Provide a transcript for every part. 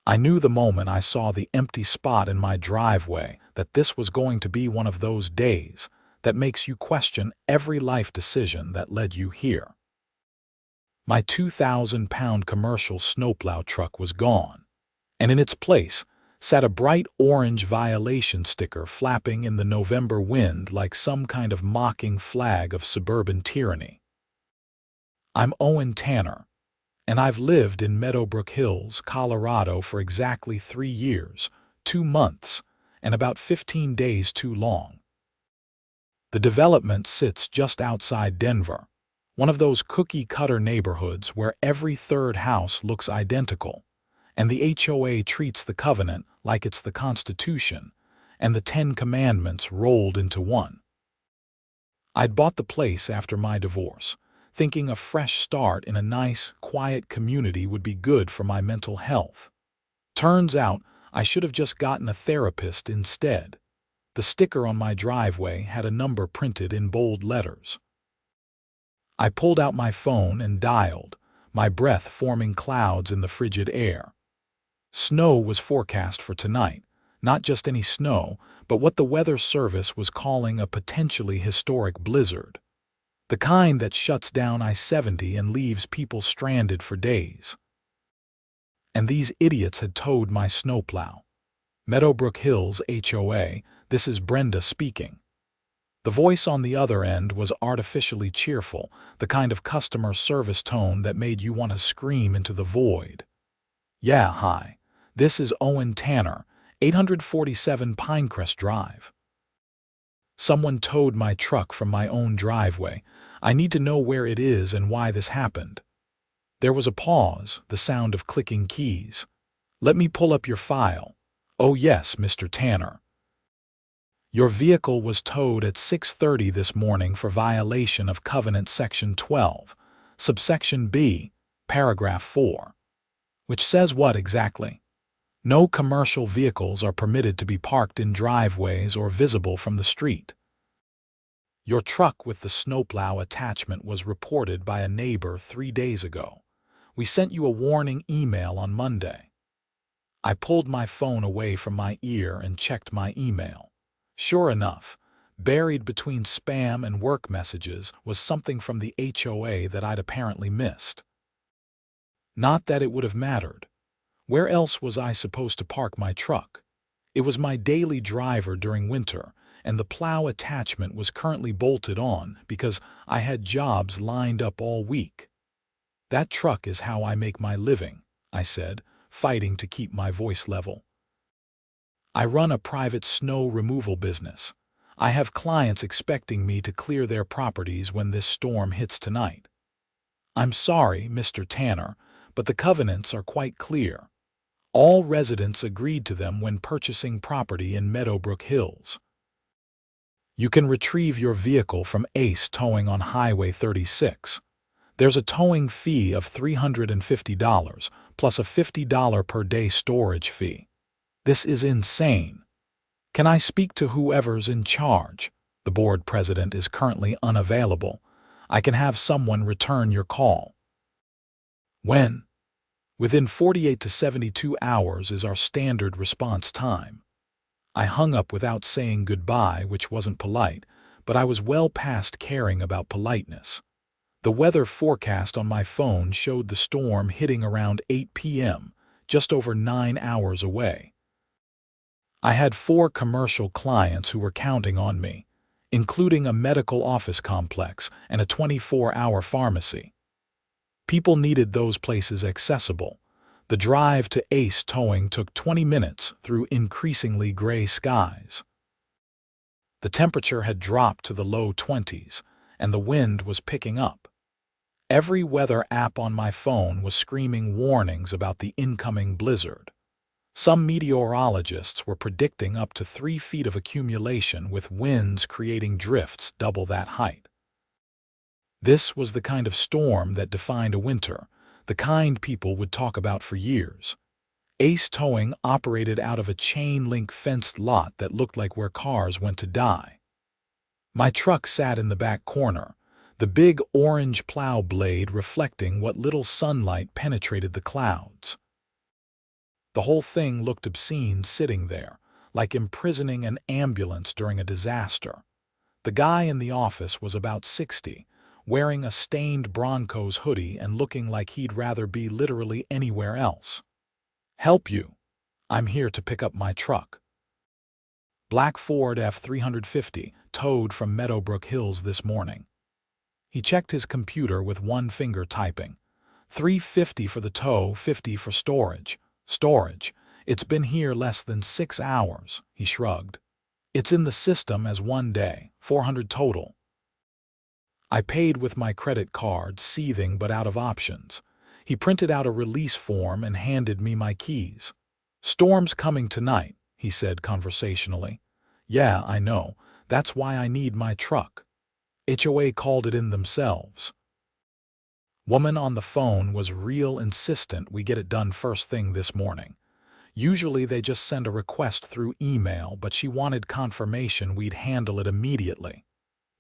I knew the moment I saw the empty spot in my driveway that this was going to be one of those days that makes you question every life decision that led you here. My 2,000-pound commercial snowplow truck was gone, and in its place sat a bright orange violation sticker flapping in the November wind like some kind of mocking flag of suburban tyranny. I'm Owen Tanner, and I've lived in Meadowbrook Hills, Colorado for exactly 3 years, 2 months, and about 15 days too long. The development sits just outside Denver, one of those cookie-cutter neighborhoods where every third house looks identical, and the HOA treats the covenant like it's the Constitution and the 10 Commandments rolled into one. I'd bought the place after my divorce, thinking a fresh start in a nice, quiet community would be good for my mental health. Turns out I should have just gotten a therapist instead. The sticker on my driveway had a number printed in bold letters. I pulled out my phone and dialed, my breath forming clouds in the frigid air. Snow was forecast for tonight, not just any snow, but what the weather service was calling a potentially historic blizzard. The kind that shuts down I-70 and leaves people stranded for days. And these idiots had towed my snowplow. Meadowbrook Hills HOA, this is Brenda speaking. The voice on the other end was artificially cheerful, the kind of customer service tone that made you want to scream into the void. Yeah, hi. This is Owen Tanner, 847 Pinecrest Drive. Someone towed my truck from my own driveway. I need to know where it is and why this happened. There was a pause, the sound of clicking keys. Let me pull up your file. Oh yes, Mr. Tanner. Your vehicle was towed at 6:30 this morning for violation of Covenant Section 12, subsection B, paragraph 4. Which says what exactly? No commercial vehicles are permitted to be parked in driveways or visible from the street. Your truck with the snowplow attachment was reported by a neighbor 3 days ago. We sent you a warning email on Monday. I pulled my phone away from my ear and checked my email. Sure enough, buried between spam and work messages was something from the HOA that I'd apparently missed. Not that it would have mattered. Where else was I supposed to park my truck? It was my daily driver during winter, and the plow attachment was currently bolted on because I had jobs lined up all week. That truck is how I make my living, I said, fighting to keep my voice level. I run a private snow removal business. I have clients expecting me to clear their properties when this storm hits tonight. I'm sorry, Mr. Tanner, but the covenants are quite clear. All residents agreed to them when purchasing property in Meadowbrook Hills. You can retrieve your vehicle from Ace Towing on Highway 36. There's a towing fee of $350 plus a $50 per day storage fee. This is insane. Can I speak to whoever's in charge? The board president is currently unavailable. I can have someone return your call. When? Within 48 to 72 hours is our standard response time. I hung up without saying goodbye, which wasn't polite, but I was well past caring about politeness. The weather forecast on my phone showed the storm hitting around 8 p.m., just over 9 hours away. I had 4 commercial clients who were counting on me, including a medical office complex and a 24-hour pharmacy. People needed those places accessible. The drive to Ace Towing took 20 minutes through increasingly gray skies. The temperature had dropped to the low 20s, and the wind was picking up. Every weather app on my phone was screaming warnings about the incoming blizzard. Some meteorologists were predicting up to 3 feet of accumulation with winds creating drifts double that height. This was the kind of storm that defined a winter, the kind people would talk about for years. Ace Towing operated out of a chain-link fenced lot that looked like where cars went to die. My truck sat in the back corner, the big orange plow blade reflecting what little sunlight penetrated the clouds. The whole thing looked obscene sitting there, like imprisoning an ambulance during a disaster. The guy in the office was about 60, wearing a stained Broncos hoodie and looking like he'd rather be literally anywhere else. "Help you. I'm here to pick up my truck." Black Ford F-350, towed from Meadowbrook Hills this morning. He checked his computer with one finger typing. $350 for the tow, $50 for storage. Storage. It's been here less than 6 hours, he shrugged. It's in the system as 1 day, 400 total. I paid with my credit card, seething but out of options. He printed out a release form and handed me my keys. "Storm's coming tonight," he said conversationally. "Yeah, I know. That's why I need my truck. HOA called it in themselves." Woman on the phone was real insistent we get it done first thing this morning. Usually they just send a request through email, but she wanted confirmation we'd handle it immediately.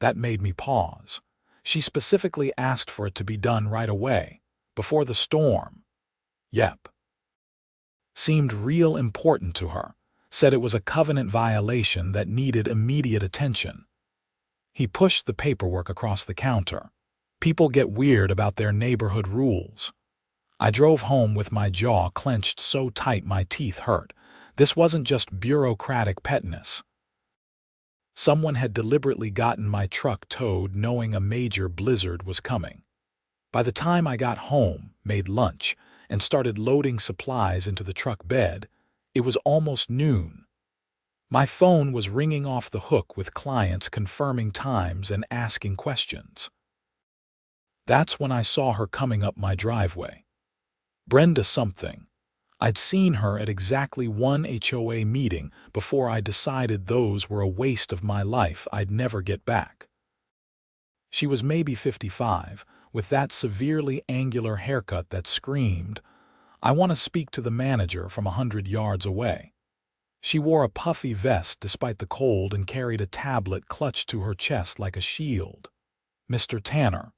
That made me pause. She specifically asked for it to be done right away, before the storm. Yep. Seemed real important to her. Said it was a covenant violation that needed immediate attention. He pushed the paperwork across the counter. People get weird about their neighborhood rules. I drove home with my jaw clenched so tight my teeth hurt. This wasn't just bureaucratic petness. Someone had deliberately gotten my truck towed knowing a major blizzard was coming. By the time I got home, made lunch, and started loading supplies into the truck bed, it was almost noon. My phone was ringing off the hook with clients confirming times and asking questions. That's when I saw her coming up my driveway. Brenda something. I'd seen her at exactly one HOA meeting before I decided those were a waste of my life I'd never get back. She was maybe 55, with that severely angular haircut that screamed, "I want to speak to the manager," from 100 yards away. She wore a puffy vest despite the cold and carried a tablet clutched to her chest like a shield. "Mr. Tanner,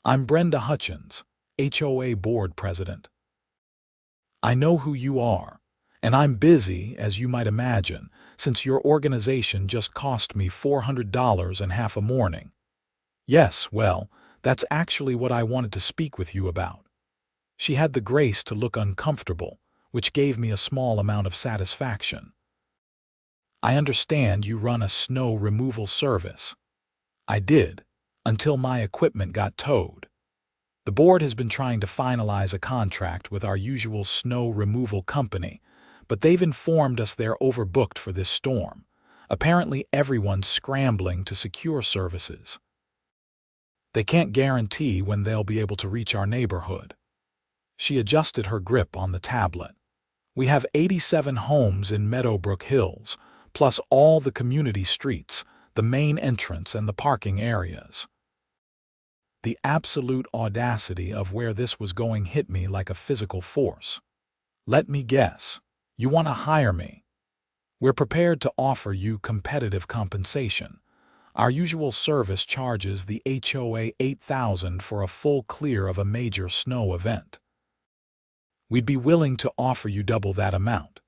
I'm Brenda Hutchins, HOA board president. I know who you are, and I'm busy, as you might imagine, since your organization just cost me $400 and half a morning." "Yes, well, that's actually what I wanted to speak with you about." She had the grace to look uncomfortable, which gave me a small amount of satisfaction. "I understand you run a snow removal service." I did, until my equipment got towed. The board has been trying to finalize a contract with our usual snow removal company, but they've informed us they're overbooked for this storm. Apparently everyone's scrambling to secure services. They can't guarantee when they'll be able to reach our neighborhood. She adjusted her grip on the tablet. "We have 87 homes in Meadowbrook Hills, plus all the community streets, the main entrance, and the parking areas." The absolute audacity of where this was going hit me like a physical force. "Let me guess. You want to hire me? We're prepared to offer you competitive compensation. Our usual service charges the HOA $8,000 for a full clear of a major snow event. We'd be willing to offer you double that amount.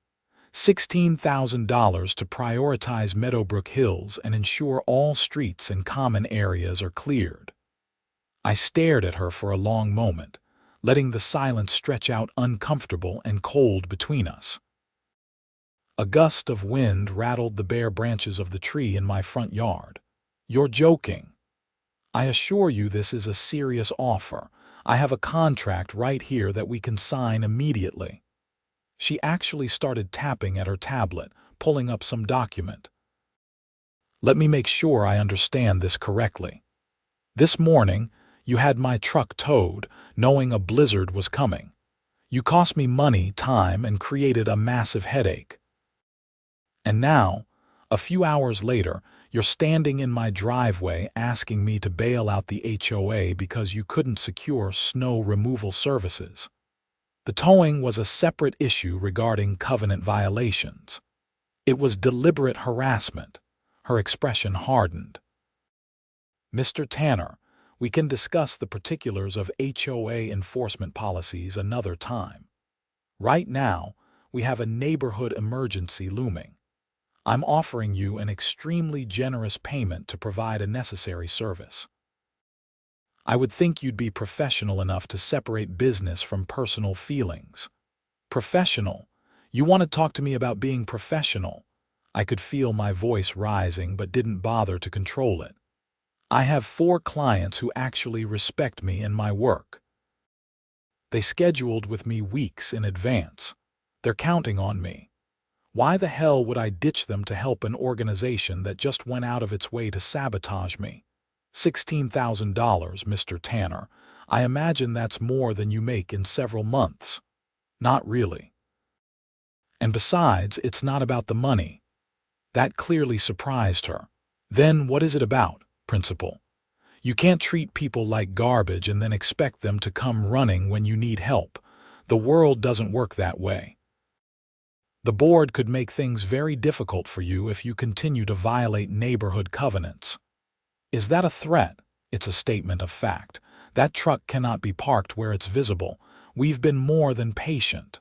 $16,000 to prioritize Meadowbrook Hills and ensure all streets and common areas are cleared." I stared at her for a long moment, letting the silence stretch out uncomfortable and cold between us. A gust of wind rattled the bare branches of the tree in my front yard. "You're joking. I assure you this is a serious offer. I have a contract right here that we can sign immediately." She actually started tapping at her tablet, pulling up some document. "Let me make sure I understand this correctly. This morning, you had my truck towed, knowing a blizzard was coming. You cost me money, time, and created a massive headache. And now, a few hours later, you're standing in my driveway asking me to bail out the HOA because you couldn't secure snow removal services." The towing was a separate issue regarding covenant violations. It was deliberate harassment. Her expression hardened. "Mr. Tanner, we can discuss the particulars of HOA enforcement policies another time. Right now, We have a neighborhood emergency looming. I'm offering you an extremely generous payment to provide a necessary service. I would think you'd be professional enough to separate business from personal feelings. Professional? You want to talk to me about being professional? I could feel my voice rising but didn't bother to control it. I have 4 clients who actually respect me and my work. They scheduled with me weeks in advance. They're counting on me. Why the hell would I ditch them to help an organization that just went out of its way to sabotage me? $16,000, Mr. Tanner. I imagine that's more than you make in several months. Not really. And besides, it's not about the money. That clearly surprised her. Then what is it about, Principal? You can't treat people like garbage and then expect them to come running when you need help. The world doesn't work that way. The board could make things very difficult for you if you continue to violate neighborhood covenants. Is that a threat? It's a statement of fact. That truck cannot be parked where it's visible. We've been more than patient.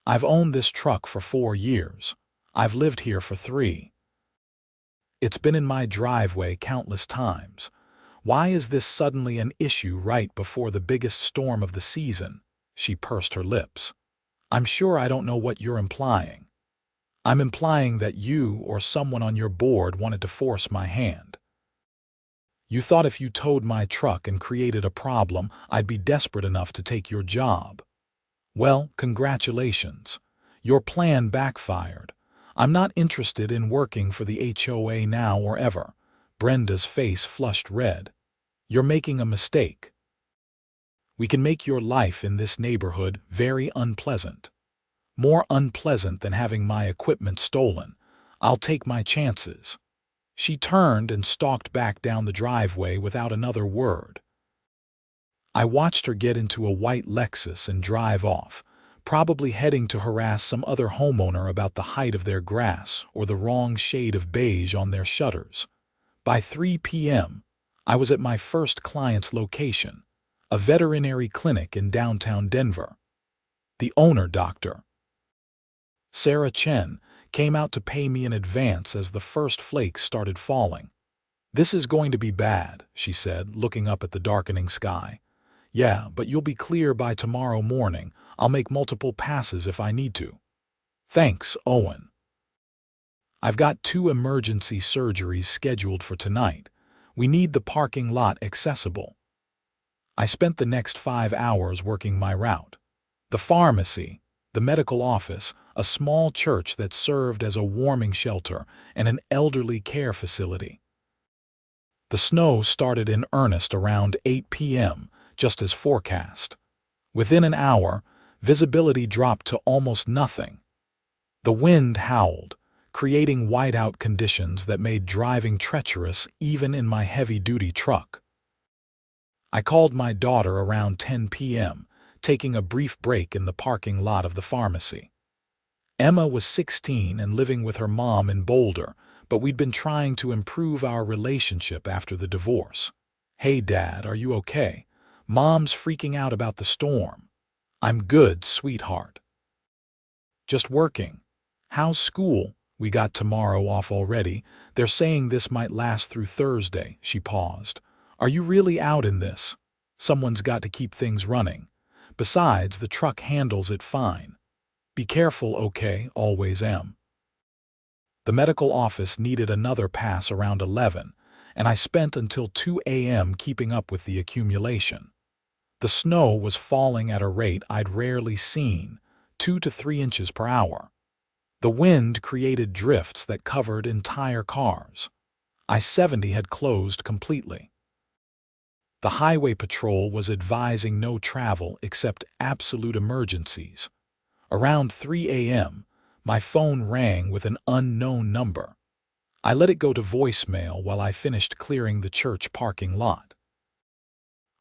I've owned this truck for 4 years. I've lived here for 3. It's been in my driveway countless times. Why is this suddenly an issue right before the biggest storm of the season? She pursed her lips. I'm sure I don't know what you're implying. I'm implying that you or someone on your board wanted to force my hand. You thought if you towed my truck and created a problem, I'd be desperate enough to take your job. Well, congratulations. Your plan backfired. I'm not interested in working for the HOA now or ever. Brenda's face flushed red. You're making a mistake. We can make your life in this neighborhood very unpleasant. More unpleasant than having my equipment stolen. I'll take my chances. She turned and stalked back down the driveway without another word. I watched her get into a white Lexus and drive off, probably heading to harass some other homeowner about the height of their grass or the wrong shade of beige on their shutters. By 3 p.m., I was at my first client's location, a veterinary clinic in downtown Denver. The owner, Dr. Sarah Chen, came out to pay me in advance as the first flakes started falling. This is going to be bad, she said, looking up at the darkening sky. Yeah, but you'll be clear by tomorrow morning. I'll make multiple passes if I need to. Thanks, Owen. I've got 2 emergency surgeries scheduled for tonight. We need the parking lot accessible. I spent the next 5 hours working my route. The pharmacy, the medical office, a small church that served as a warming shelter, and an elderly care facility. The snow started in earnest around 8 p.m., just as forecast. Within an hour, visibility dropped to almost nothing. The wind howled, creating whiteout conditions that made driving treacherous even in my heavy-duty truck. I called my daughter around 10 p.m., taking a brief break in the parking lot of the pharmacy. Emma was 16 and living with her mom in Boulder, but we'd been trying to improve our relationship after the divorce. Hey, Dad, are you okay? Mom's freaking out about the storm. I'm good, sweetheart. Just working. How's school? We got tomorrow off already. They're saying this might last through Thursday. She paused. Are you really out in this? Someone's got to keep things running. Besides, the truck handles it fine. Be careful, okay? Always am. The medical office needed another pass around 11, and I spent until 2 a.m. keeping up with the accumulation. The snow was falling at a rate I'd rarely seen, 2 to 3 inches per hour. The wind created drifts that covered entire cars. I-70 had closed completely. The highway patrol was advising no travel except absolute emergencies. Around 3 a.m., my phone rang with an unknown number. I let it go to voicemail while I finished clearing the church parking lot.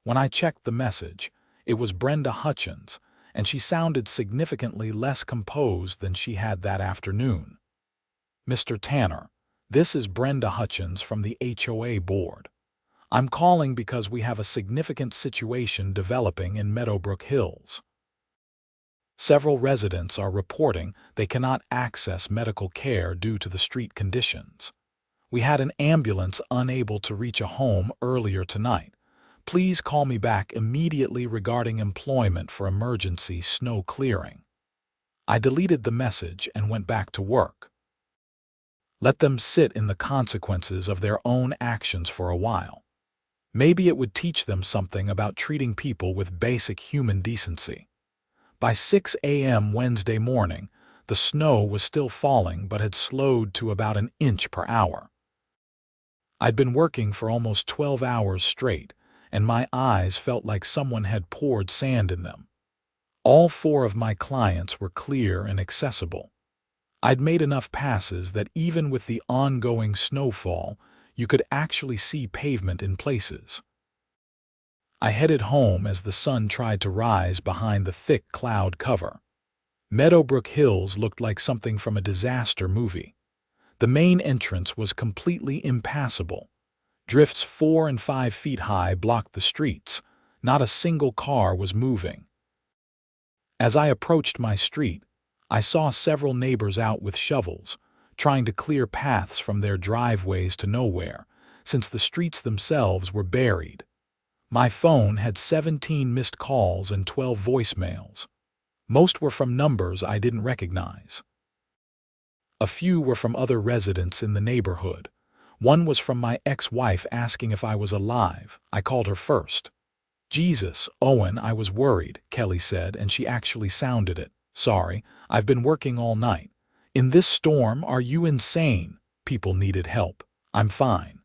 When I checked the message, it was Brenda Hutchins, and she sounded significantly less composed than she had that afternoon. Mr. Tanner, this is Brenda Hutchins from the HOA board. I'm calling because we have a significant situation developing in Meadowbrook Hills. Several residents are reporting they cannot access medical care due to the street conditions. We had an ambulance unable to reach a home earlier tonight. Please call me back immediately regarding employment for emergency snow clearing. I deleted the message and went back to work. Let them sit in the consequences of their own actions for a while. Maybe it would teach them something about treating people with basic human decency. By 6 a.m. Wednesday morning, the snow was still falling but had slowed to about an inch per hour. I'd been working for almost 12 hours straight, and my eyes felt like someone had poured sand in them. All 4 of my clients were clear and accessible. I'd made enough passes that even with the ongoing snowfall, you could actually see pavement in places. I headed home as the sun tried to rise behind the thick cloud cover. Meadowbrook Hills looked like something from a disaster movie. The main entrance was completely impassable. Drifts 4 and 5 feet high blocked the streets. Not a single car was moving. As I approached my street, I saw several neighbors out with shovels, trying to clear paths from their driveways to nowhere, since the streets themselves were buried. My phone had 17 missed calls and 12 voicemails. Most were from numbers I didn't recognize. A few were from other residents in the neighborhood. One was from my ex-wife asking if I was alive. I called her first. "Jesus, Owen, I was worried," Kelly said, and she actually sounded it. "Sorry, I've been working all night. In this storm, are you insane? People needed help. I'm fine.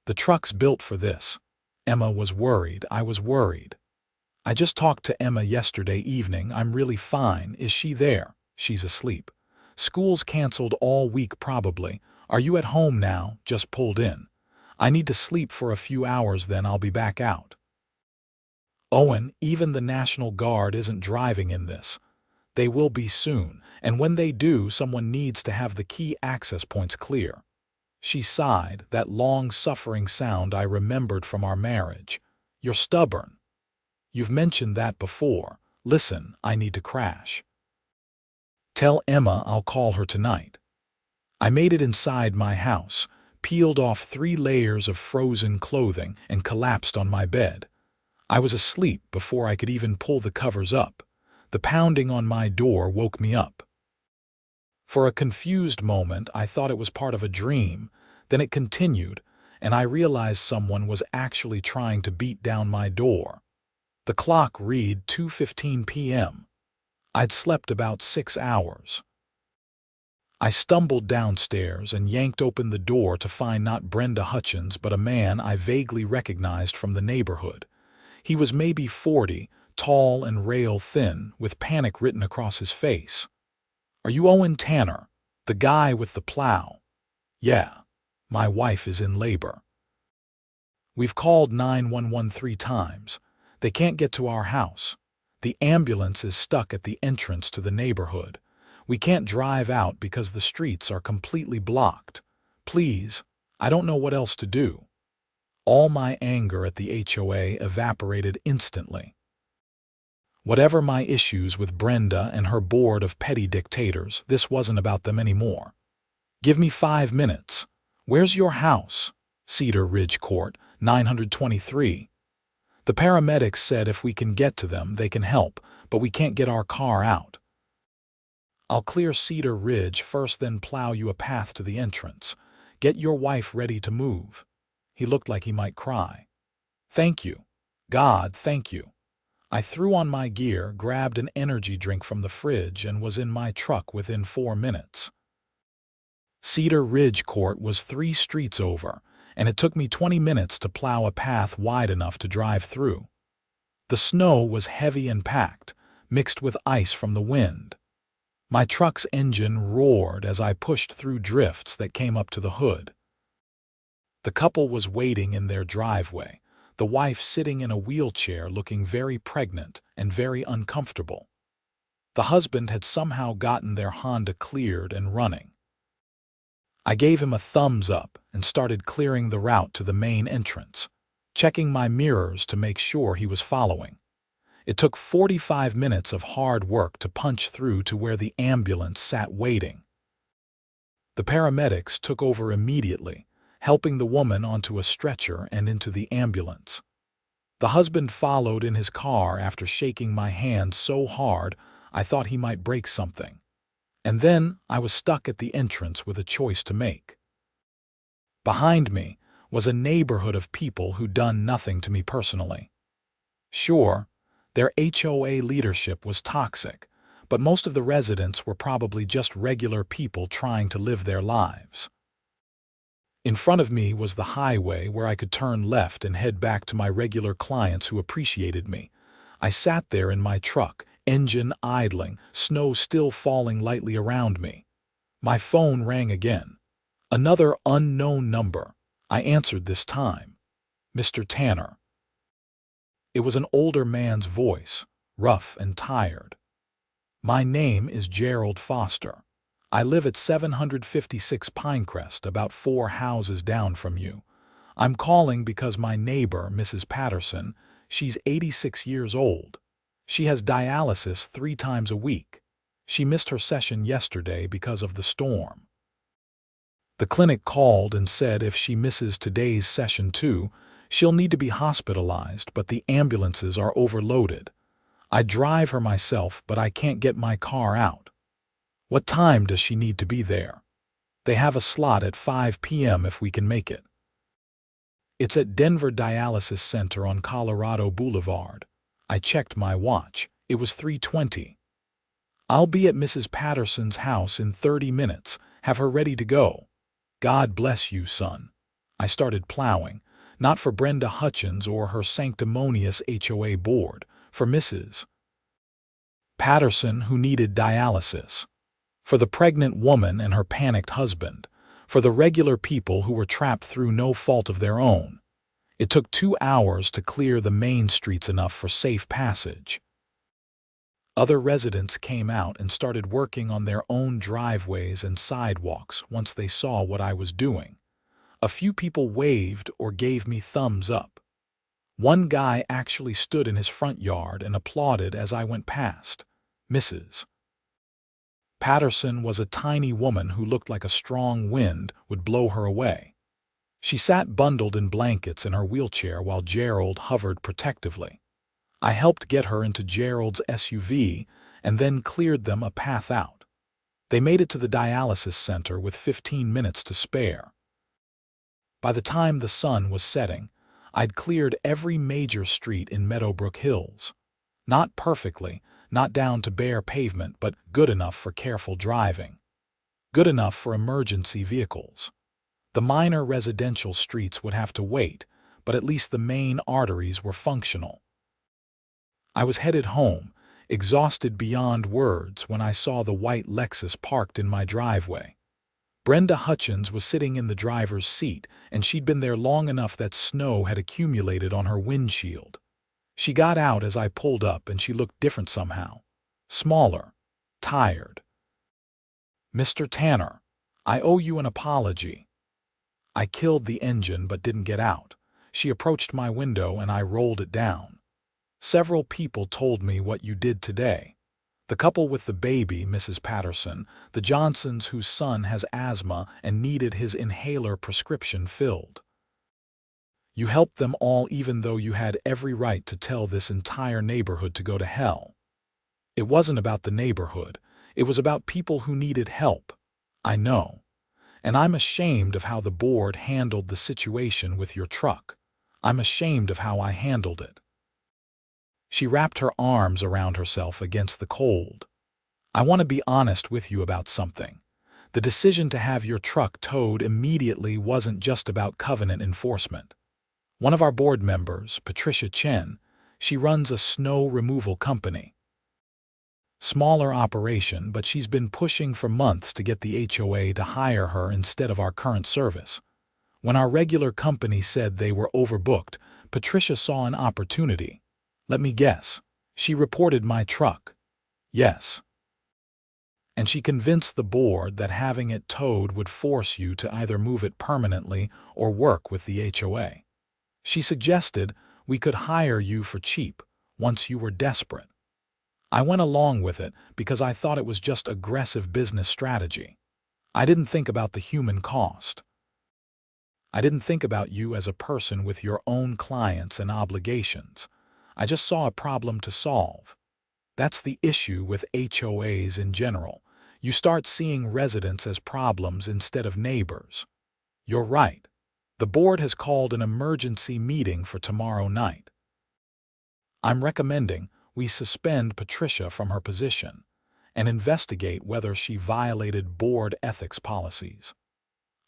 The truck's built for this." Emma was worried. I was worried. "I just talked to Emma yesterday evening. I'm really fine. Is she there?" "She's asleep. School's canceled all week probably. Are you at home now?" "Just pulled in. I need to sleep for a few hours, then I'll be back out." "Owen, even the National Guard isn't driving in this. They will be soon, and when they do, someone needs to have the key access points clear." She sighed, that long-suffering sound I remembered from our marriage. "You're stubborn. You've mentioned that before. Listen, I need to crash. Tell Emma I'll call her tonight." I made it inside my house, peeled off 3 layers of frozen clothing, and collapsed on my bed. I was asleep before I could even pull the covers up. The pounding on my door woke me up. For a confused moment, I thought it was part of a dream. Then it continued, and I realized someone was actually trying to beat down my door. The clock read 2:15 p.m. I'd slept about 6 hours. I stumbled downstairs and yanked open the door to find not Brenda Hutchins but a man I vaguely recognized from the neighborhood. He was maybe 40, tall and rail-thin, with panic written across his face. "Are you Owen Tanner, the guy with the plow?" "Yeah. My wife is in labor. We've called 911 3 times. They can't get to our house. The ambulance is stuck at the entrance to the neighborhood. We can't drive out because the streets are completely blocked. Please, I don't know what else to do." All my anger at the HOA evaporated instantly. Whatever my issues with Brenda and her board of petty dictators, this wasn't about them anymore. "Give me 5 minutes. Where's your house?" "Cedar Ridge Court, 923. The paramedics said if we can get to them, they can help, but we can't get our car out." "I'll clear Cedar Ridge first, then plow you a path to the entrance. Get your wife ready to move." He looked like he might cry. "Thank you. God, thank you." I threw on my gear, grabbed an energy drink from the fridge, and was in my truck within 4 minutes. Cedar Ridge Court was 3 streets over, and it took me 20 minutes to plow a path wide enough to drive through. The snow was heavy and packed, mixed with ice from the wind. My truck's engine roared as I pushed through drifts that came up to the hood. The couple was waiting in their driveway, the wife sitting in a wheelchair looking very pregnant and very uncomfortable. The husband had somehow gotten their Honda cleared and running. I gave him a thumbs up and started clearing the route to the main entrance, checking my mirrors to make sure he was following. It took 45 minutes of hard work to punch through to where the ambulance sat waiting. The paramedics took over immediately, helping the woman onto a stretcher and into the ambulance. The husband followed in his car after shaking my hand so hard I thought he might break something. And then I was stuck at the entrance with a choice to make. Behind me was a neighborhood of people who'd done nothing to me personally. Sure, their HOA leadership was toxic, but most of the residents were probably just regular people trying to live their lives. In front of me was the highway where I could turn left and head back to my regular clients who appreciated me. I sat there in my truck, engine idling, snow still falling lightly around me. My phone rang again. Another unknown number. I answered this time. Mr. Tanner. It was an older man's voice, rough and tired. My name is Gerald Foster. I live at 756 Pinecrest, about 4 houses down from you. I'm calling because my neighbor, Mrs. Patterson, she's 86 years old. She has dialysis 3 times a week. She missed her session yesterday because of the storm. The clinic called and said if she misses today's session too, she'll need to be hospitalized, but the ambulances are overloaded. I drive her myself, but I can't get my car out. What time does she need to be there? They have a slot at 5 p.m. if we can make it. It's at Denver Dialysis Center on Colorado Boulevard. I checked my watch. It was 3:20. I'll be at Mrs. Patterson's house in 30 minutes. Have her ready to go. God bless you, son. I started plowing, not for Brenda Hutchins or her sanctimonious HOA board, for Mrs. Patterson, who needed dialysis, for the pregnant woman and her panicked husband, for the regular people who were trapped through no fault of their own. It took 2 hours to clear the main streets enough for safe passage. Other residents came out and started working on their own driveways and sidewalks once they saw what I was doing. A few people waved or gave me thumbs up. One guy actually stood in his front yard and applauded as I went past. Mrs. Patterson was a tiny woman who looked like a strong wind would blow her away. She sat bundled in blankets in her wheelchair while Gerald hovered protectively. I helped get her into Gerald's SUV and then cleared them a path out. They made it to the dialysis center with 15 minutes to spare. By the time the sun was setting, I'd cleared every major street in Meadowbrook Hills. Not perfectly, not down to bare pavement, but good enough for careful driving. Good enough for emergency vehicles. The minor residential streets would have to wait, but at least the main arteries were functional. I was headed home, exhausted beyond words, when I saw the white Lexus parked in my driveway. Brenda Hutchins was sitting in the driver's seat, and she'd been there long enough that snow had accumulated on her windshield. She got out as I pulled up, and she looked different somehow. Smaller. Tired. Mr. Tanner, I owe you an apology. I killed the engine but didn't get out. She approached my window and I rolled it down. Several people told me what you did today. The couple with the baby, Mrs. Patterson, the Johnsons whose son has asthma and needed his inhaler prescription filled. You helped them all even though you had every right to tell this entire neighborhood to go to hell. It wasn't about the neighborhood. It was about people who needed help. I know. And I'm ashamed of how the board handled the situation with your truck. I'm ashamed of how I handled it. She wrapped her arms around herself against the cold. I want to be honest with you about something. The decision to have your truck towed immediately wasn't just about covenant enforcement. One of our board members, Patricia Chen, she runs a snow removal company. Smaller operation, but she's been pushing for months to get the HOA to hire her instead of our current service. When our regular company said they were overbooked, Patricia saw an opportunity. Let me guess. She reported my truck. Yes. And she convinced the board that having it towed would force you to either move it permanently or work with the HOA. She suggested we could hire you for cheap, once you were desperate. I went along with it because I thought it was just aggressive business strategy. I didn't think about the human cost. I didn't think about you as a person with your own clients and obligations. I just saw a problem to solve. That's the issue with HOAs in general. You start seeing residents as problems instead of neighbors. You're right. The board has called an emergency meeting for tomorrow night. I'm recommending we suspend Patricia from her position and investigate whether she violated board ethics policies.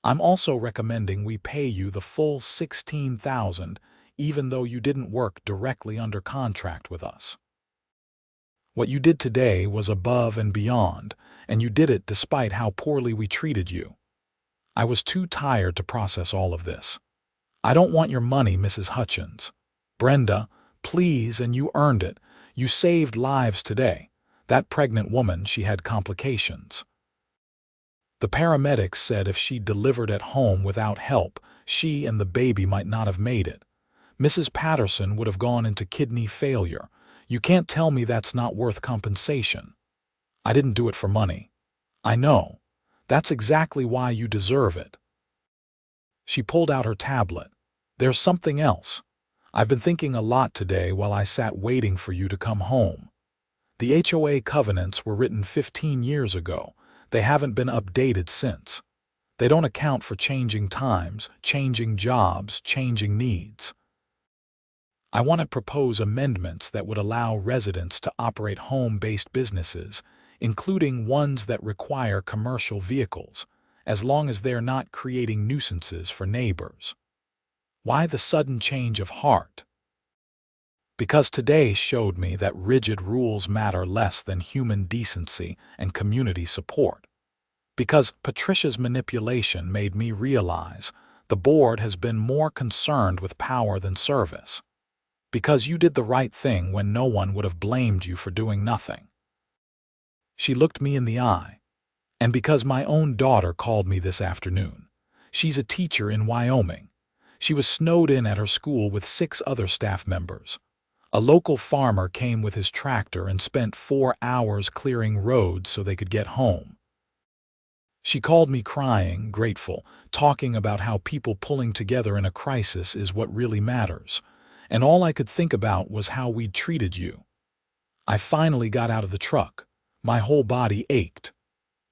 I'm also recommending we pay you the full $16,000 even though you didn't work directly under contract with us. What you did today was above and beyond, and you did it despite how poorly we treated you. I was too tired to process all of this. I don't want your money, Mrs. Hutchins. Brenda, please, and you earned it. You saved lives today. That pregnant woman, she had complications. The paramedics said if she delivered at home without help, she and the baby might not have made it. Mrs. Patterson would have gone into kidney failure. You can't tell me that's not worth compensation. I didn't do it for money. I know. That's exactly why you deserve it. She pulled out her tablet. There's something else. I've been thinking a lot today while I sat waiting for you to come home. The HOA covenants were written 15 years ago. They haven't been updated since. They don't account for changing times, changing jobs, changing needs. I want to propose amendments that would allow residents to operate home-based businesses, including ones that require commercial vehicles, as long as they're not creating nuisances for neighbors. Why the sudden change of heart? Because today showed me that rigid rules matter less than human decency and community support. Because Patricia's manipulation made me realize the board has been more concerned with power than service. Because you did the right thing when no one would have blamed you for doing nothing. She looked me in the eye. And because my own daughter called me this afternoon. She's a teacher in Wyoming. She was snowed in at her school with 6 other staff members. A local farmer came with his tractor and spent 4 hours clearing roads so they could get home. She called me crying, grateful, talking about how people pulling together in a crisis is what really matters. And all I could think about was how we'd treated you. I finally got out of the truck. My whole body ached.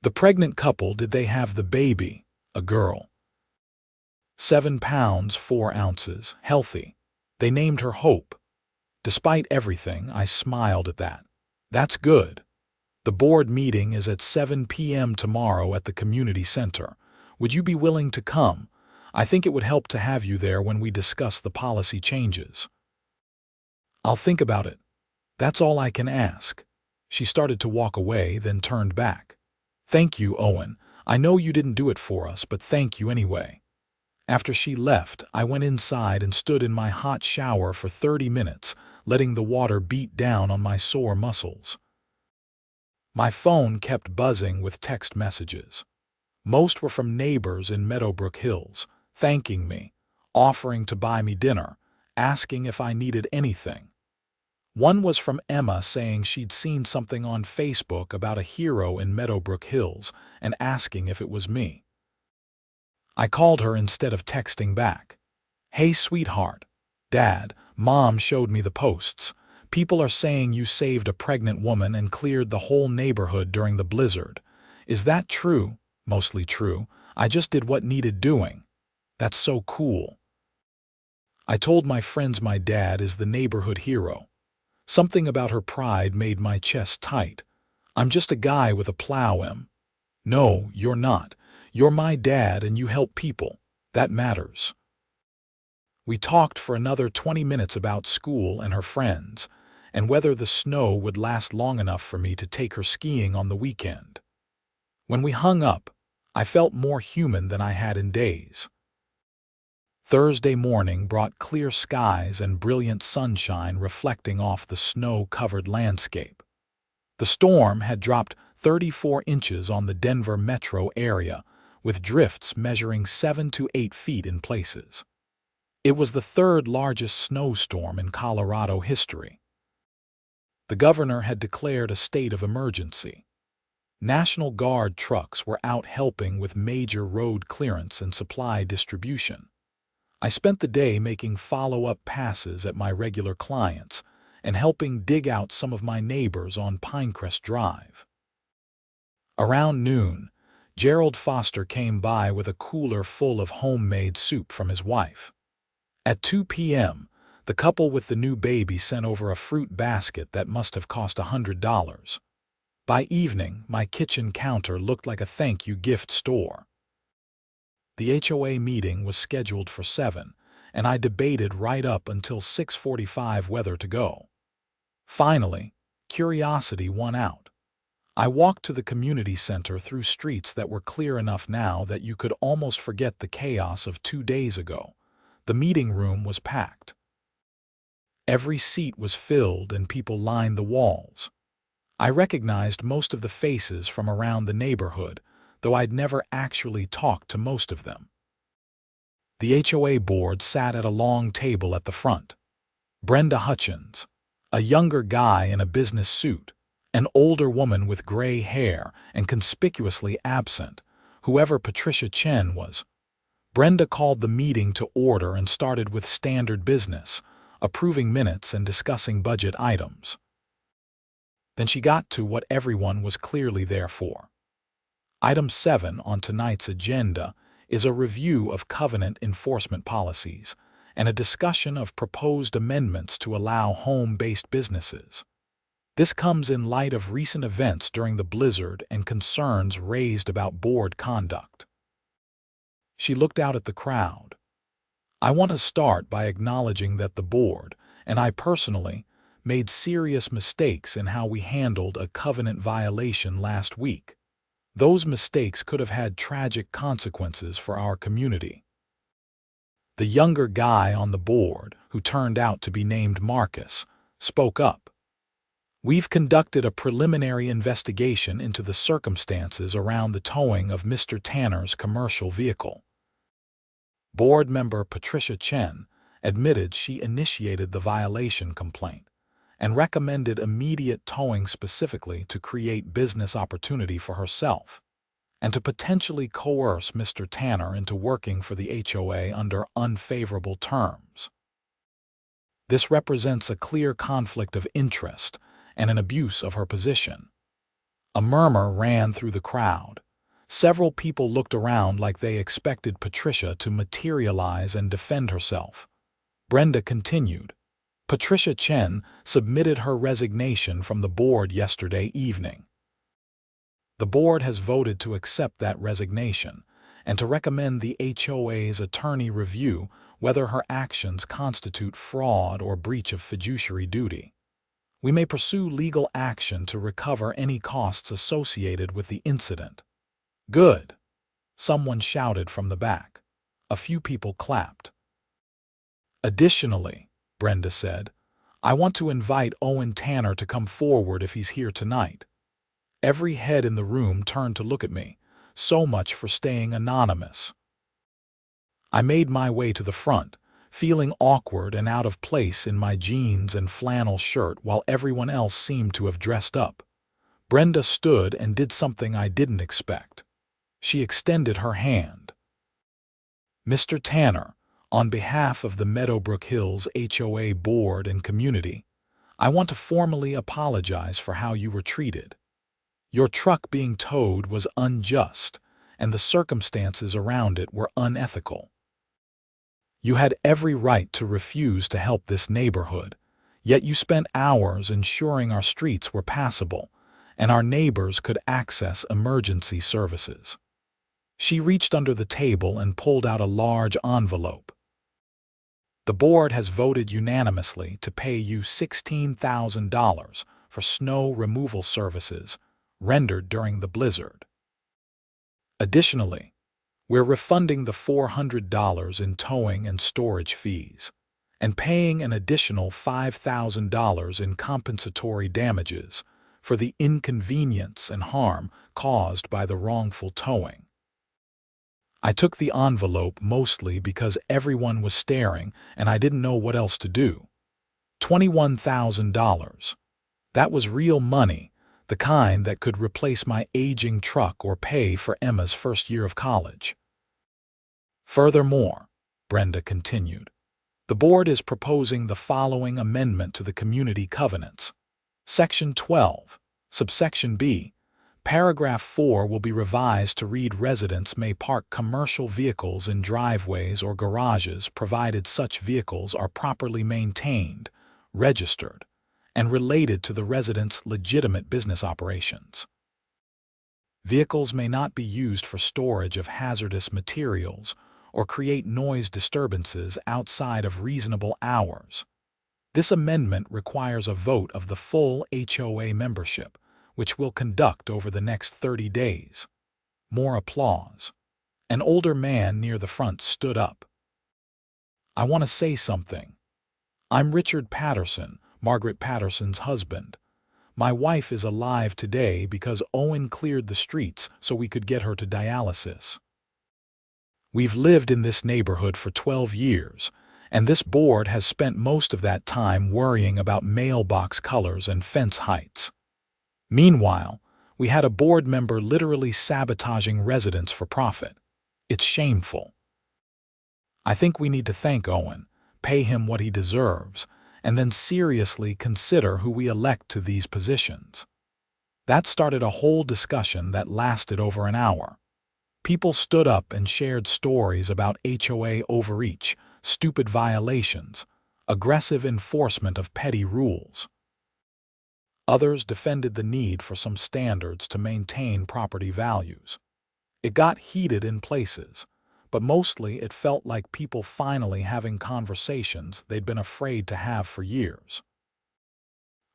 The pregnant couple, did they have the baby? A girl. 7 pounds, 4 ounces, healthy. They named her Hope. Despite everything, I smiled at that. That's good. The board meeting is at 7 p.m. tomorrow at the community center. Would you be willing to come? I think it would help to have you there when we discuss the policy changes. I'll think about it. That's all I can ask. She started to walk away, then turned back. Thank you, Owen. I know you didn't do it for us, but thank you anyway. After she left, I went inside and stood in my hot shower for 30 minutes, letting the water beat down on my sore muscles. My phone kept buzzing with text messages. Most were from neighbors in Meadowbrook Hills, thanking me, offering to buy me dinner, asking if I needed anything. One was from Emma saying she'd seen something on Facebook about a hero in Meadowbrook Hills and asking if it was me. I called her instead of texting back. Hey, sweetheart. Dad, Mom showed me the posts. People are saying you saved a pregnant woman and cleared the whole neighborhood during the blizzard. Is that true? Mostly true. I just did what needed doing. That's so cool. I told my friends my dad is the neighborhood hero. Something about her pride made my chest tight. I'm just a guy with a plow, Em. No, you're not. You're my dad and you help people. That matters. We talked for another 20 minutes about school and her friends, and whether the snow would last long enough for me to take her skiing on the weekend. When we hung up, I felt more human than I had in days. Thursday morning brought clear skies and brilliant sunshine reflecting off the snow-covered landscape. The storm had dropped 34 inches on the Denver metro area, with drifts measuring 7 to 8 feet in places. It was the 3rd largest snowstorm in Colorado history. The governor had declared a state of emergency. National Guard trucks were out helping with major road clearance and supply distribution. I spent the day making follow-up passes at my regular clients and helping dig out some of my neighbors on Pinecrest Drive. Around noon, Gerald Foster came by with a cooler full of homemade soup from his wife. At 2 p.m., the couple with the new baby sent over a fruit basket that must have cost $100. By evening, my kitchen counter looked like a thank-you gift store. The HOA meeting was scheduled for 7, and I debated right up until 6:45 whether to go. Finally, curiosity won out. I walked to the community center through streets that were clear enough now that you could almost forget the chaos of 2 days ago. The meeting room was packed. Every seat was filled and people lined the walls. I recognized most of the faces from around the neighborhood, though I'd never actually talked to most of them. The HOA board sat at a long table at the front. Brenda Hutchins, a younger guy in a business suit, an older woman with gray hair and conspicuously absent, whoever Patricia Chen was. Brenda called the meeting to order and started with standard business, approving minutes and discussing budget items. Then she got to what everyone was clearly there for. Item 7 on tonight's agenda is a review of covenant enforcement policies and a discussion of proposed amendments to allow home-based businesses. This comes in light of recent events during the blizzard and concerns raised about board conduct. She looked out at the crowd. I want to start by acknowledging that the board, and I personally, made serious mistakes in how we handled a covenant violation last week. Those mistakes could have had tragic consequences for our community. The younger guy on the board, who turned out to be named Marcus, spoke up. We've conducted a preliminary investigation into the circumstances around the towing of Mr. Tanner's commercial vehicle. Board member Patricia Chen admitted she initiated the violation complaint and recommended immediate towing specifically to create business opportunity for herself and to potentially coerce Mr. Tanner into working for the HOA under unfavorable terms. This represents a clear conflict of interest and an abuse of her position. A murmur ran through the crowd. Several people looked around like they expected Patricia to materialize and defend herself. Brenda continued. Patricia Chen submitted her resignation from the board yesterday evening. The board has voted to accept that resignation and to recommend the HOA's attorney review whether her actions constitute fraud or breach of fiduciary duty. We may pursue legal action to recover any costs associated with the incident. Good, someone shouted from the back. A few people clapped. Additionally, Brenda said, I want to invite Owen Tanner to come forward if he's here tonight. Every head in the room turned to look at me. So much for staying anonymous. I made my way to the front, feeling awkward and out of place in my jeans and flannel shirt while everyone else seemed to have dressed up. Brenda stood and did something I didn't expect. She extended her hand. Mr. Tanner, on behalf of the Meadowbrook Hills HOA board and community, I want to formally apologize for how you were treated. Your truck being towed was unjust, and the circumstances around it were unethical. You had every right to refuse to help this neighborhood, yet you spent hours ensuring our streets were passable and our neighbors could access emergency services. She reached under the table and pulled out a large envelope. The board has voted unanimously to pay you $16,000 for snow removal services rendered during the blizzard. Additionally, we're refunding the $400 in towing and storage fees and paying an additional $5,000 in compensatory damages for the inconvenience and harm caused by the wrongful towing. I took the envelope mostly because everyone was staring and I didn't know what else to do. $21,000. That was real money, the kind that could replace my aging truck or pay for Emma's first year of college. Furthermore, Brenda continued, the board is proposing the following amendment to the community covenants. Section 12, subsection B, paragraph 4 will be revised to read residents may park commercial vehicles in driveways or garages provided such vehicles are properly maintained, registered, and related to the resident's legitimate business operations. Vehicles may not be used for storage of hazardous materials or create noise disturbances outside of reasonable hours. This amendment requires a vote of the full HOA membership, which we'll conduct over the next 30 days. More applause. An older man near the front stood up. I want to say something. I'm Richard Patterson, Margaret Patterson's husband. My wife is alive today because Owen cleared the streets so we could get her to dialysis. We've lived in this neighborhood for 12 years, and this board has spent most of that time worrying about mailbox colors and fence heights. Meanwhile, we had a board member literally sabotaging residents for profit. It's shameful. I think we need to thank Owen, pay him what he deserves, and then seriously consider who we elect to these positions. That started a whole discussion that lasted over an hour. People stood up and shared stories about HOA overreach, stupid violations, aggressive enforcement of petty rules. Others defended the need for some standards to maintain property values. It got heated in places, but mostly it felt like people finally having conversations they'd been afraid to have for years.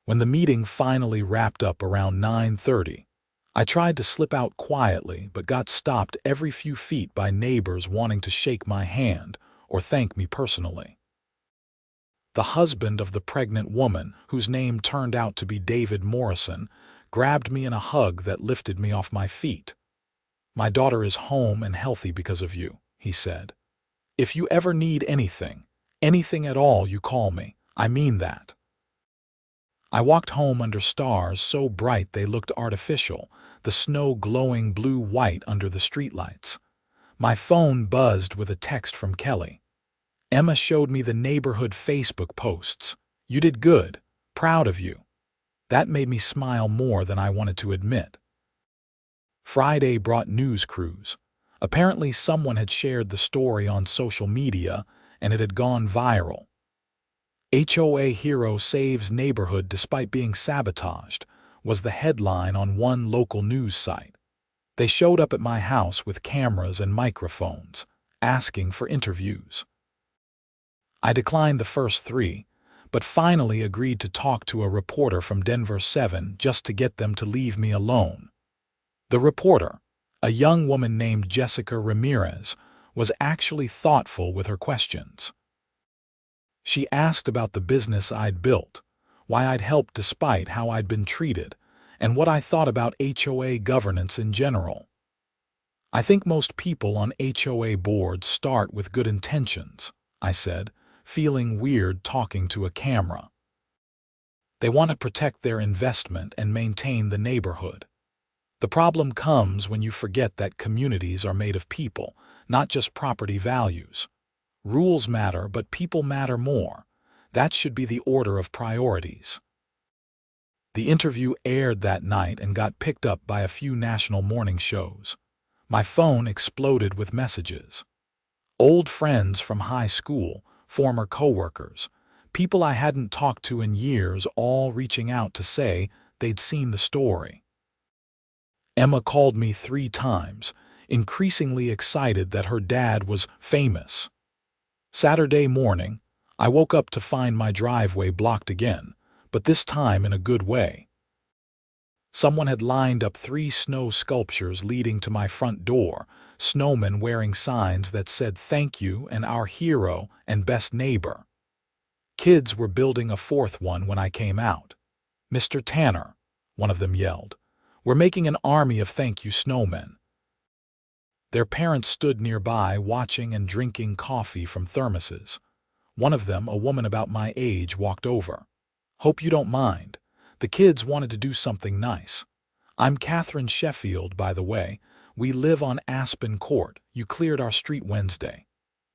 When the meeting finally wrapped up around 9:30, I tried to slip out quietly but got stopped every few feet by neighbors wanting to shake my hand or thank me personally. The husband of the pregnant woman, whose name turned out to be David Morrison, grabbed me in a hug that lifted me off my feet. "My daughter is home and healthy because of you," he said. "If you ever need anything at all, you call me. I mean that." I walked home under stars so bright they looked artificial, the snow glowing blue-white under the streetlights. My phone buzzed with a text from Kelly. Emma showed me the neighborhood Facebook posts. "You did good. Proud of you." That made me smile more than I wanted to admit. Friday brought news crews. Apparently someone had shared the story on social media and it had gone viral. HOA hero saves neighborhood despite being sabotaged was the headline on one local news site. They showed up at my house with cameras and microphones, asking for interviews. I declined the first 3, but finally agreed to talk to a reporter from Denver 7 just to get them to leave me alone. The reporter, a young woman named Jessica Ramirez, was actually thoughtful with her questions. She asked about the business I'd built, why I'd helped despite how I'd been treated, and what I thought about HOA governance in general. "I think most people on HOA boards start with good intentions," I said, feeling weird talking to a camera. "They want to protect their investment and maintain the neighborhood. The problem comes when you forget that communities are made of people, not just property values. Rules matter, but people matter more. That should be the order of priorities." The interview aired that night and got picked up by a few national morning shows. My phone exploded with messages. Old friends from high school, former coworkers, people I hadn't talked to in years, all reaching out to say they'd seen the story. Emma called me 3 times, increasingly excited that her dad was famous. Saturday morning, I woke up to find my driveway blocked again, but this time in a good way. Someone had lined up 3 snow sculptures leading to my front door, snowmen wearing signs that said "Thank you" and "Our hero" and "Best neighbor." Kids were building a 4th one when I came out. "Mr. Tanner," one of them yelled, "we're making an army of thank you snowmen." Their parents stood nearby watching and drinking coffee from thermoses. One of them, a woman about my age, walked over. "Hope you don't mind. The kids wanted to do something nice. I'm Catherine Sheffield, by the way. We live on Aspen Court. You cleared our street Wednesday.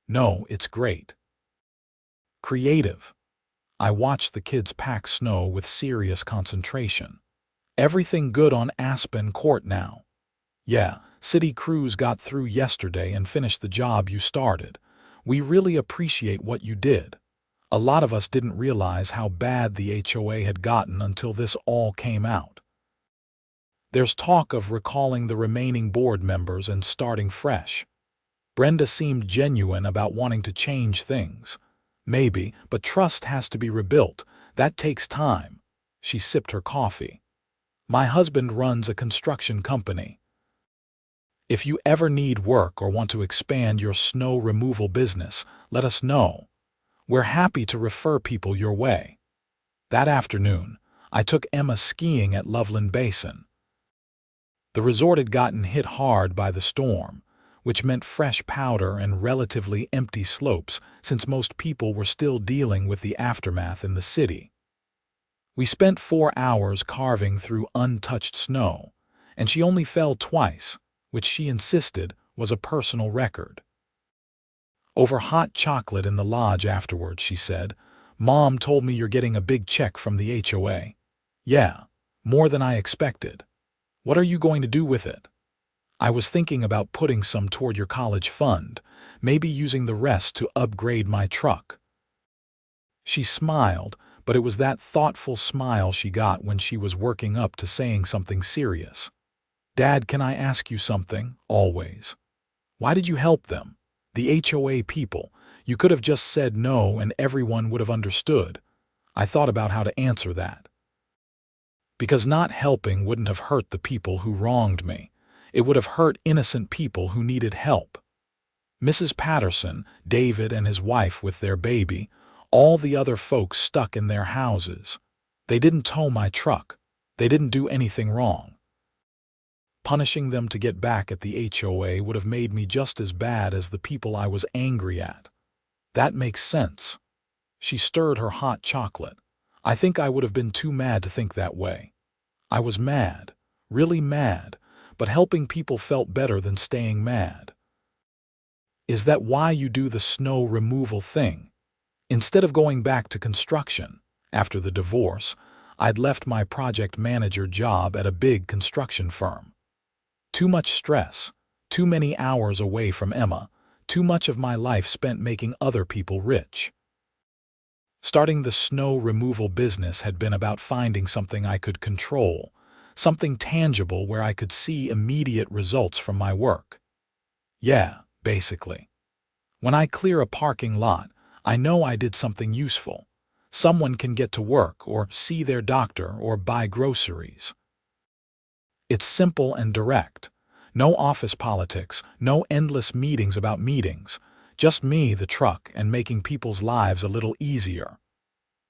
No, it's great. Creative. I watched the kids pack snow with serious concentration. Everything good on Aspen Court now? Yeah, city crews got through yesterday and finished the job you started. We really appreciate what you did. A lot of us didn't realize how bad the HOA had gotten until this all came out. There's talk of recalling the remaining board members and starting fresh. Brenda seemed genuine about wanting to change things. Maybe, but trust has to be rebuilt. That takes time. She sipped her coffee. My husband runs a construction company. If you ever need work or want to expand your snow removal business, let us know. We're happy to refer people your way. That afternoon, I took Emma skiing at Loveland Basin. The resort had gotten hit hard by the storm, which meant fresh powder and relatively empty slopes since most people were still dealing with the aftermath in the city. We spent 4 hours carving through untouched snow, and she only fell twice, which she insisted was a personal record. Over hot chocolate in the lodge afterwards, she said, "Mom told me you're getting a big check from the HOA. Yeah, more than I expected. What are you going to do with it?" "I was thinking about putting some toward your college fund, maybe using the rest to upgrade my truck." She smiled, but it was that thoughtful smile she got when she was working up to saying something serious. "Dad, can I ask you something? Always. Why did you help them? The HOA people. You could have just said no and everyone would have understood." I thought about how to answer that. Because not helping wouldn't have hurt the people who wronged me. It would have hurt innocent people who needed help. Mrs. Patterson, David and his wife with their baby, all the other folks stuck in their houses. They didn't tow my truck. They didn't do anything wrong. Punishing them to get back at the HOA would have made me just as bad as the people I was angry at. That makes sense. She stirred her hot chocolate. I think I would have been too mad to think that way. I was mad, really mad, but helping people felt better than staying mad. "Is that why you do the snow removal thing?" Instead of going back to construction, after the divorce, I'd left my project manager job at a big construction firm. Too much stress, too many hours away from Emma, too much of my life spent making other people rich. Starting the snow removal business had been about finding something I could control, something tangible where I could see immediate results from my work. Yeah, basically. When I clear a parking lot, I know I did something useful. Someone can get to work or see their doctor or buy groceries. It's simple and direct. No office politics, no endless meetings about meetings. Just me, the truck, and making people's lives a little easier.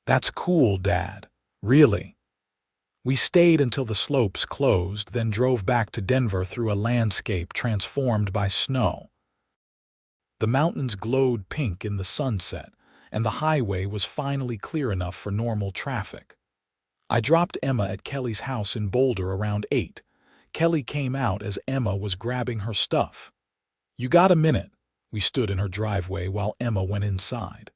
That's cool, Dad. Really. We stayed until the slopes closed, then drove back to Denver through a landscape transformed by snow. The mountains glowed pink in the sunset, and the highway was finally clear enough for normal traffic. I dropped Emma at Kelly's house in Boulder around 8. Kelly came out as Emma was grabbing her stuff. "You got a minute?" We stood in her driveway while Emma went inside.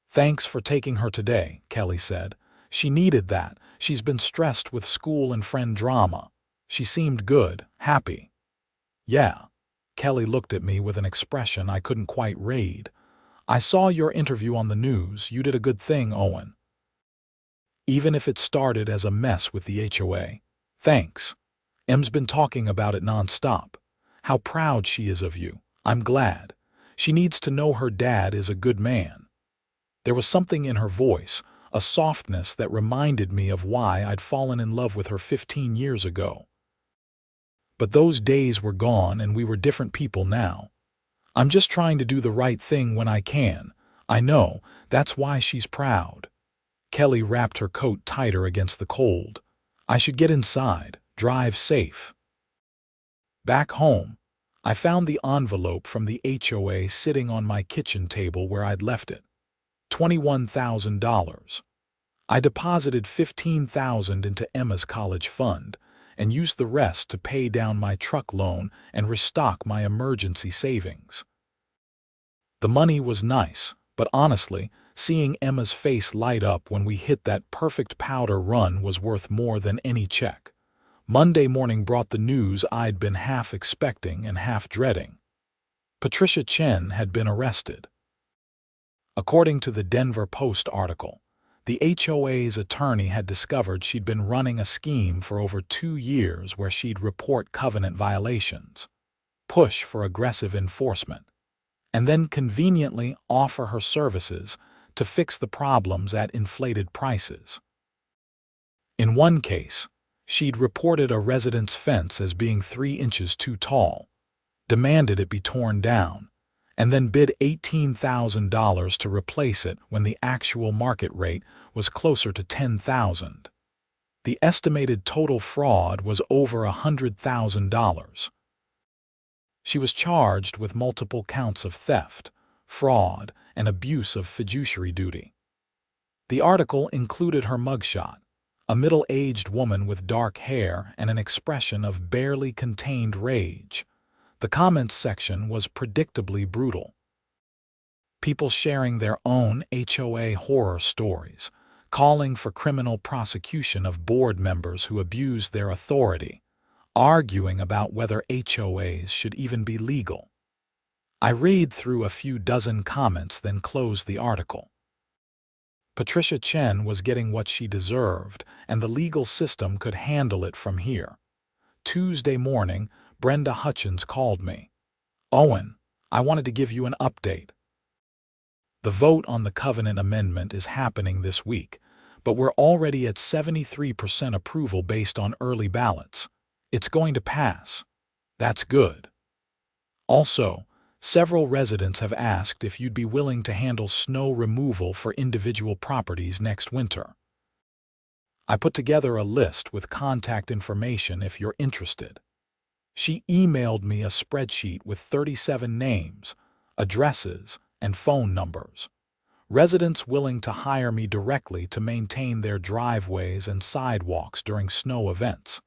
"Thanks for taking her today," Kelly said. "She needed that. She's been stressed with school and friend drama." She seemed good, happy. "Yeah." Kelly looked at me with an expression I couldn't quite read. "I saw your interview on the news. You did a good thing, Owen. Even if it started as a mess with the HOA. Thanks. Em's been talking about it nonstop. How proud she is of you. I'm glad. She needs to know her dad is a good man." There was something in her voice, a softness that reminded me of why I'd fallen in love with her 15 years ago. But those days were gone and we were different people now. I'm just trying to do the right thing when I can. I know, that's why she's proud. Kelly wrapped her coat tighter against the cold. I should get inside, drive safe. Back home, I found the envelope from the HOA sitting on my kitchen table where I'd left it. $21,000. I deposited $15,000 into Emma's college fund and used the rest to pay down my truck loan and restock my emergency savings. The money was nice, but honestly, seeing Emma's face light up when we hit that perfect powder run was worth more than any check. Monday morning brought the news I'd been half expecting and half dreading. Patricia Chen had been arrested. According to the Denver Post article, the HOA's attorney had discovered she'd been running a scheme for over 2 years where she'd report covenant violations, push for aggressive enforcement, and then conveniently offer her services to fix the problems at inflated prices. In one case, she'd reported a resident's fence as being 3 inches too tall, demanded it be torn down, and then bid $18,000 to replace it when the actual market rate was closer to $10,000. The estimated total fraud was over $100,000. She was charged with multiple counts of theft, fraud, and abuse of fiduciary duty. The article included her mugshot, a middle-aged woman with dark hair and an expression of barely contained rage. The comments section was predictably brutal. People sharing their own HOA horror stories, calling for criminal prosecution of board members who abused their authority, arguing about whether HOAs should even be legal. I read through a few dozen comments, then closed the article. Patricia Chen was getting what she deserved, and the legal system could handle it from here. Tuesday morning, Brenda Hutchins called me. "Owen, I wanted to give you an update. The vote on the covenant amendment is happening this week, but we're already at 73% approval based on early ballots. It's going to pass. That's good. Also, several residents have asked if you'd be willing to handle snow removal for individual properties next winter. I put together a list with contact information if you're interested." She emailed me a spreadsheet with 37 names, addresses, and phone numbers. Residents willing to hire me directly to maintain their driveways and sidewalks during snow events.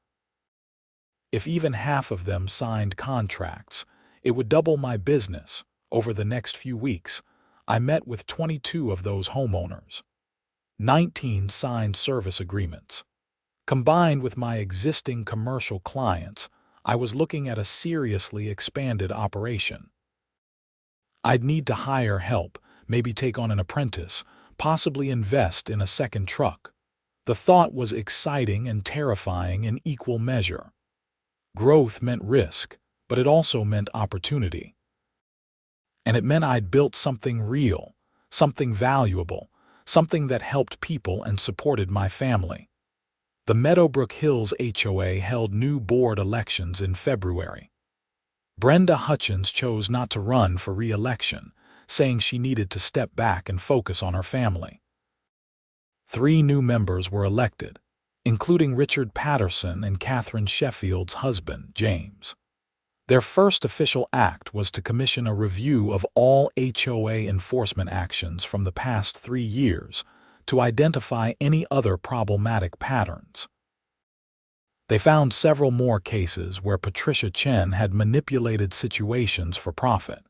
If even half of them signed contracts, it would double my business. Over the next few weeks, I met with 22 of those homeowners. 19 signed service agreements. Combined with my existing commercial clients, I was looking at a seriously expanded operation. I'd need to hire help, maybe take on an apprentice, possibly invest in a second truck. The thought was exciting and terrifying in equal measure. Growth meant risk, but it also meant opportunity. And it meant I'd built something real, something valuable, something that helped people and supported my family. The Meadowbrook Hills HOA held new board elections in February. Brenda Hutchins chose not to run for re-election, saying she needed to step back and focus on her family. 3 new members were elected, including Richard Patterson and Catherine Sheffield's husband, James. Their first official act was to commission a review of all HOA enforcement actions from the past 3 years to identify any other problematic patterns. They found several more cases where Patricia Chen had manipulated situations for profit.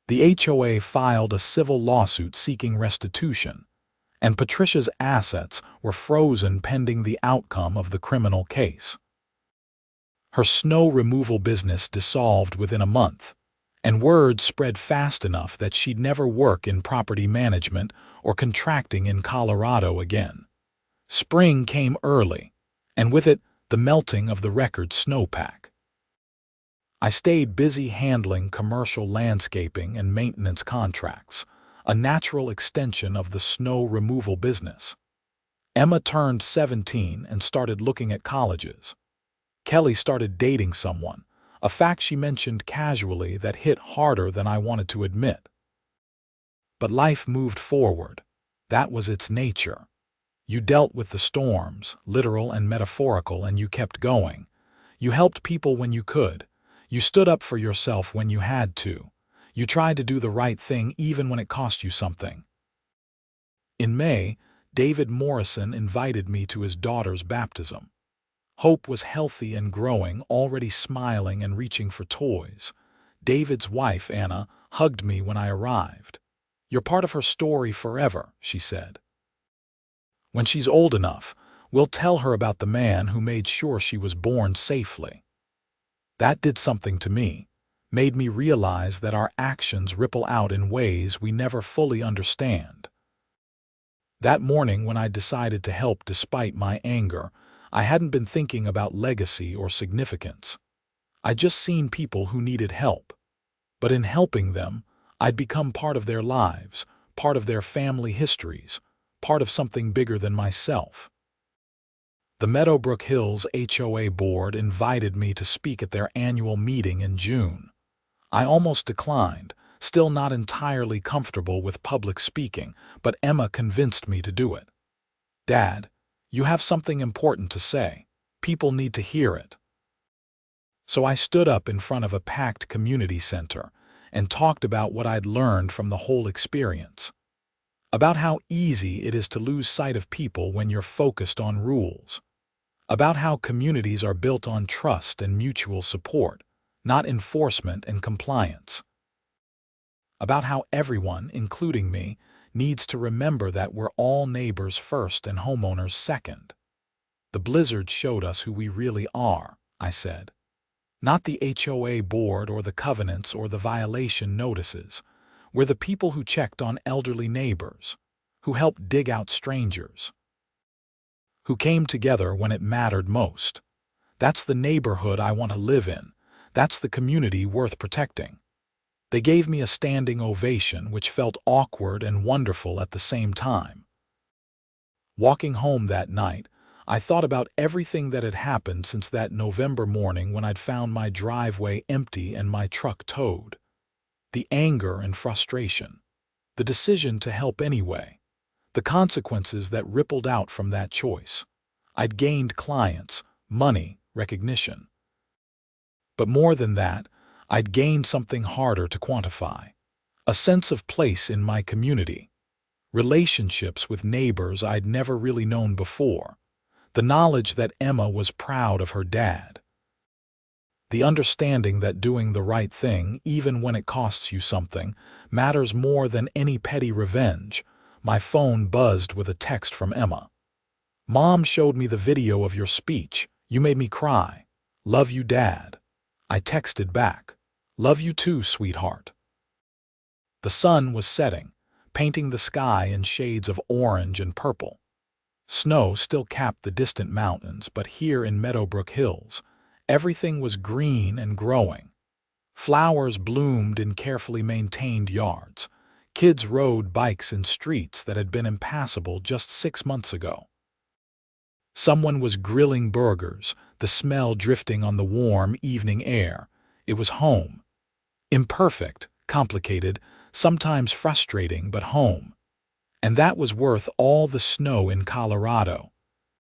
The HOA filed a civil lawsuit seeking restitution, and Patricia's assets were frozen pending the outcome of the criminal case. Her snow removal business dissolved within a month, and word spread fast enough that she'd never work in property management or contracting in Colorado again. Spring came early, and with it, the melting of the record snowpack. I stayed busy handling commercial landscaping and maintenance contracts, a natural extension of the snow removal business. Emma turned 17 and started looking at colleges. Kelly started dating someone, a fact she mentioned casually that hit harder than I wanted to admit. But life moved forward. That was its nature. You dealt with the storms, literal and metaphorical, and you kept going. You helped people when you could. You stood up for yourself when you had to. You tried to do the right thing even when it cost you something. In May, David Morrison invited me to his daughter's baptism. Hope was healthy and growing, already smiling and reaching for toys. David's wife, Anna, hugged me when I arrived. "You're part of her story forever," she said. "When she's old enough, we'll tell her about the man who made sure she was born safely." That did something to me, made me realize that our actions ripple out in ways we never fully understand. That morning when I decided to help despite my anger, I hadn't been thinking about legacy or significance. I'd just seen people who needed help. But in helping them, I'd become part of their lives, part of their family histories, part of something bigger than myself. The Meadowbrook Hills HOA board invited me to speak at their annual meeting in June. I almost declined, still not entirely comfortable with public speaking, but Emma convinced me to do it. "Dad, you have something important to say. People need to hear it." So I stood up in front of a packed community center and talked about what I'd learned from the whole experience. About how easy it is to lose sight of people when you're focused on rules. About how communities are built on trust and mutual support, not enforcement and compliance. About how everyone, including me, needs to remember that we're all neighbors first and homeowners second. "The blizzard showed us who we really are," I said. "Not the HOA board or the covenants or the violation notices. We're the people who checked on elderly neighbors, who helped dig out strangers, who came together when it mattered most. That's the neighborhood I want to live in. That's the community worth protecting." They gave me a standing ovation, which felt awkward and wonderful at the same time. Walking home that night, I thought about everything that had happened since that November morning when I'd found my driveway empty and my truck towed. The anger and frustration, the decision to help anyway, the consequences that rippled out from that choice. I'd gained clients, money, recognition. But more than that, I'd gained something harder to quantify. A sense of place in my community. Relationships with neighbors I'd never really known before. The knowledge that Emma was proud of her dad. The understanding that doing the right thing, even when it costs you something, matters more than any petty revenge. My phone buzzed with a text from Emma. "Mom showed me the video of your speech. You made me cry. Love you, Dad." I texted back, "Love you too, sweetheart." The sun was setting, painting the sky in shades of orange and purple. Snow still capped the distant mountains, but here in Meadowbrook Hills, everything was green and growing. Flowers bloomed in carefully maintained yards. Kids rode bikes in streets that had been impassable just 6 months ago. Someone was grilling burgers, the smell drifting on the warm evening air. It was home. Imperfect, complicated, sometimes frustrating, but home. And that was worth all the snow in Colorado.